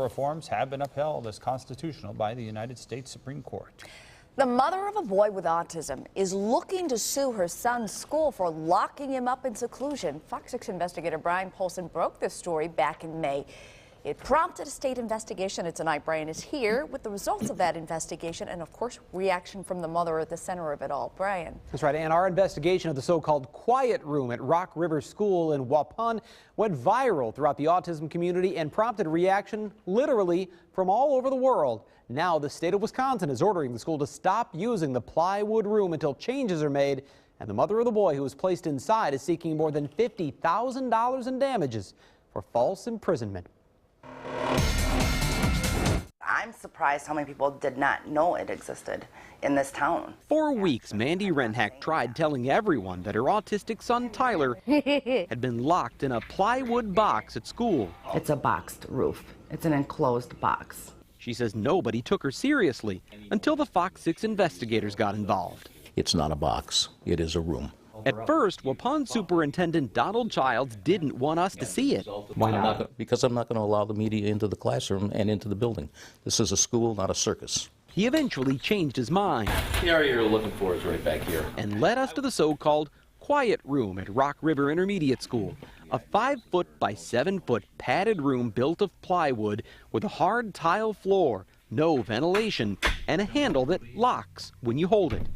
Reforms have been upheld as constitutional by the United States Supreme Court. The mother of a boy with autism is looking to sue her son's school for locking him up in seclusion. Fox 6 investigator Brian Polson broke this story back in May. It prompted a state investigation, and tonight Brian is here with the results of that investigation and, of course, reaction from the mother at the center of it all. Brian. That's right, and our investigation of the so-called quiet room at Rock River School in Waupun went viral throughout the autism community and prompted reaction literally from all over the world. Now the state of Wisconsin is ordering the school to stop using the plywood room until changes are made, and the mother of the boy who was placed inside is seeking more than $50,000 in damages for false imprisonment. I'm surprised how many people did not know it existed in this town. For weeks, Mandy Renhack tried telling everyone that her autistic son Tyler had been locked in a plywood box at school. It's a boxed roof. It's an enclosed box. She says nobody took her seriously until the Fox 6 investigators got involved. It's not a box. It is a room. At first, Waupun Superintendent Donald Childs didn't want us to see it. Why not? Because I'm not going to allow the media into the classroom and into the building. This is a school, not a circus. He eventually changed his mind. The area you're looking for is right back here. And led us to the so-called quiet room at Rock River Intermediate School, a 5-foot by 7-foot padded room built of plywood with a hard tile floor, no ventilation, and a handle that locks when you hold it.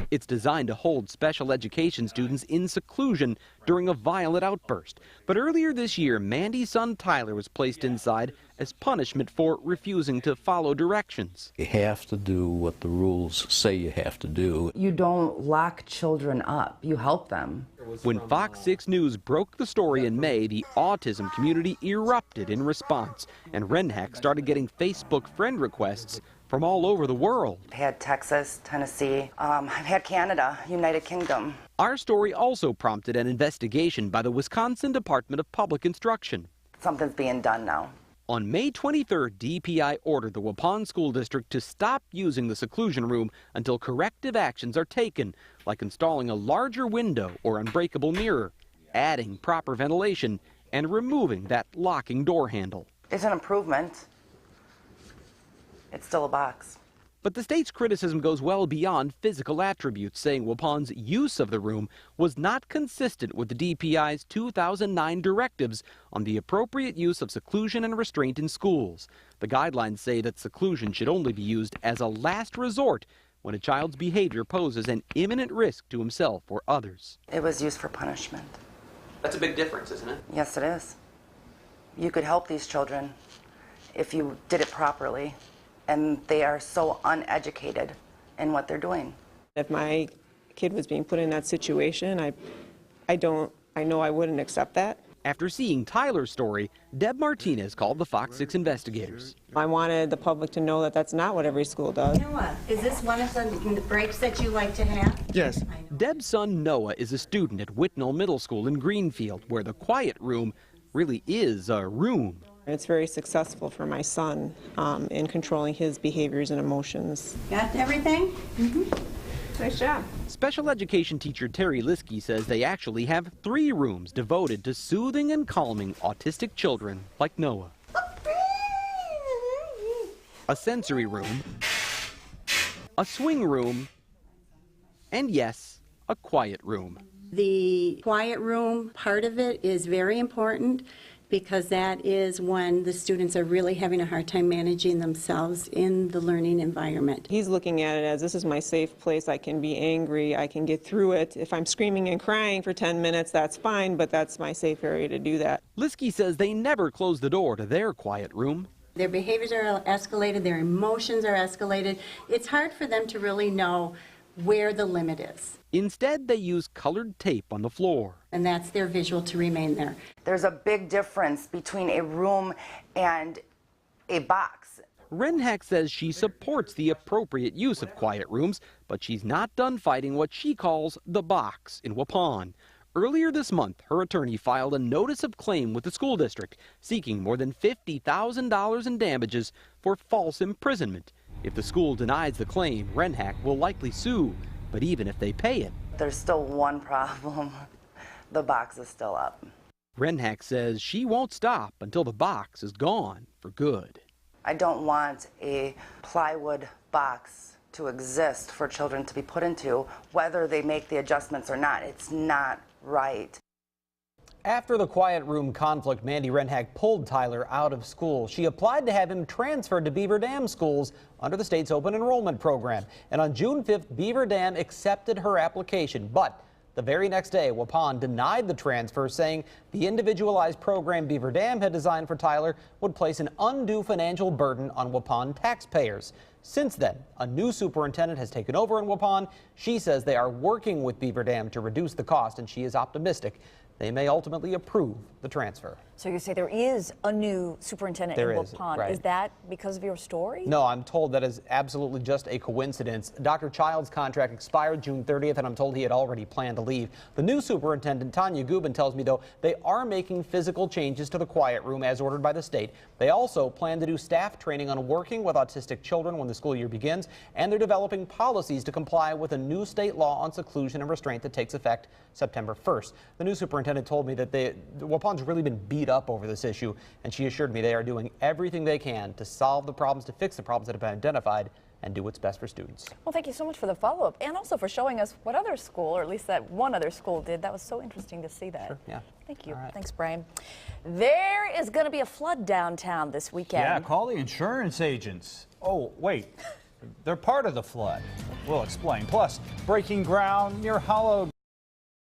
It's designed to hold special education students in seclusion during a violent outburst. But earlier this year, Mandy's son Tyler was placed inside as punishment for refusing to follow directions. You have to do what the rules say you have to do. You don't lock children up. You help them. When Fox 6 News broke the story in May, the autism community erupted in response, and Renhack started getting Facebook friend requests from all over the world. I've had Texas, Tennessee, I've had Canada, United Kingdom. Our story also prompted an investigation by the Wisconsin Department of Public Instruction. Something's being done now. On May 23rd, DPI ordered the Waupun School District to stop using the seclusion room until corrective actions are taken, like installing a larger window or unbreakable mirror, adding proper ventilation, and removing that locking door handle. It's an improvement. It's still a box. But the state's criticism goes well beyond physical attributes, saying Waupun's use of the room was not consistent with the DPI's 2009 directives on the appropriate use of seclusion and restraint in schools. The guidelines say that seclusion should only be used as a last resort when a child's behavior poses an imminent risk to himself or others. It was used for punishment. That's a big difference, isn't it? Yes, it is. You could help these children if you did it properly. And they are so uneducated in what they're doing. If my kid was being put in that situation, I know I wouldn't accept that. After seeing Tyler's story, Deb Martinez called the Fox 6 investigators. I wanted the public to know that that's not what every school does. Noah, is this one of the breaks that you like to have? Yes. Deb's son Noah is a student at Whitnall Middle School in Greenfield, where the quiet room really is a room. It's very successful for my son in controlling his behaviors and emotions. Got everything? Mm-hmm. Nice job. Special education teacher Terry Liskey says they actually have 3 rooms devoted to soothing and calming autistic children like Noah. A sensory room, a swing room, and yes, a quiet room. The quiet room part of it is very important because that is when the students are really having a hard time managing themselves in the learning environment. He's looking at it as this is my safe place. I can be angry. I can get through it. If I'm screaming and crying for 10 minutes, that's fine, but that's my safe area to do that. Liskey says they never close the door to their quiet room. Their behaviors are escalated. Their emotions are escalated. It's hard for them to really know where the limit is. Instead, they use colored tape on the floor. And that's their visual to remain there. There's a big difference between a room and a box. Renhack says she supports the appropriate use of quiet rooms, but she's not done fighting what she calls the box in Waupun. Earlier this month, her attorney filed a notice of claim with the school district, seeking more than $50,000 in damages for false imprisonment. If the school denies the claim, Renhack will likely sue, but even if they pay it, there's still one problem. The box is still up. Renhack says she won't stop until the box is gone for good. I don't want a plywood box to exist for children to be put into, whether they make the adjustments or not. It's not right. After the quiet room conflict, Mandy Renhack pulled Tyler out of school. She applied to have him transferred to Beaver Dam schools under the state's open enrollment program. And on June 5th, Beaver Dam accepted her application. But the very next day, Waupun denied the transfer, saying the individualized program Beaver Dam had designed for Tyler would place an undue financial burden on Waupun taxpayers. Since then, a new superintendent has taken over in Waupun. She says they are working with Beaver Dam to reduce the cost, and she is optimistic they may ultimately approve the transfer. So you say there is a new superintendent in Waupun. Right. Is that because of your story? No, I'm told that is absolutely just a coincidence. Dr. Child's contract expired June 30th, and I'm told he had already planned to leave. The new superintendent, Tanya Gubin, tells me, though, they are making physical changes to the quiet room as ordered by the state. They also plan to do staff training on working with autistic children when the school year begins, and they're developing policies to comply with a new state law on seclusion and restraint that takes effect September 1st. The new superintendent told me that Waupun's really been beat up over this issue, and she assured me they are doing everything they can to solve the problems, to fix the problems that have been identified, and do what's best for students. Well, thank you so much for the follow-up, and also for showing us what other school, or at least that one other school did. That was so interesting to see that. Sure, yeah. Thank you. All right. Thanks, Brian. There is going to be a flood downtown this weekend. Yeah, call the insurance agents. Oh, wait. They're part of the flood. We'll explain. Plus, breaking ground near hollowed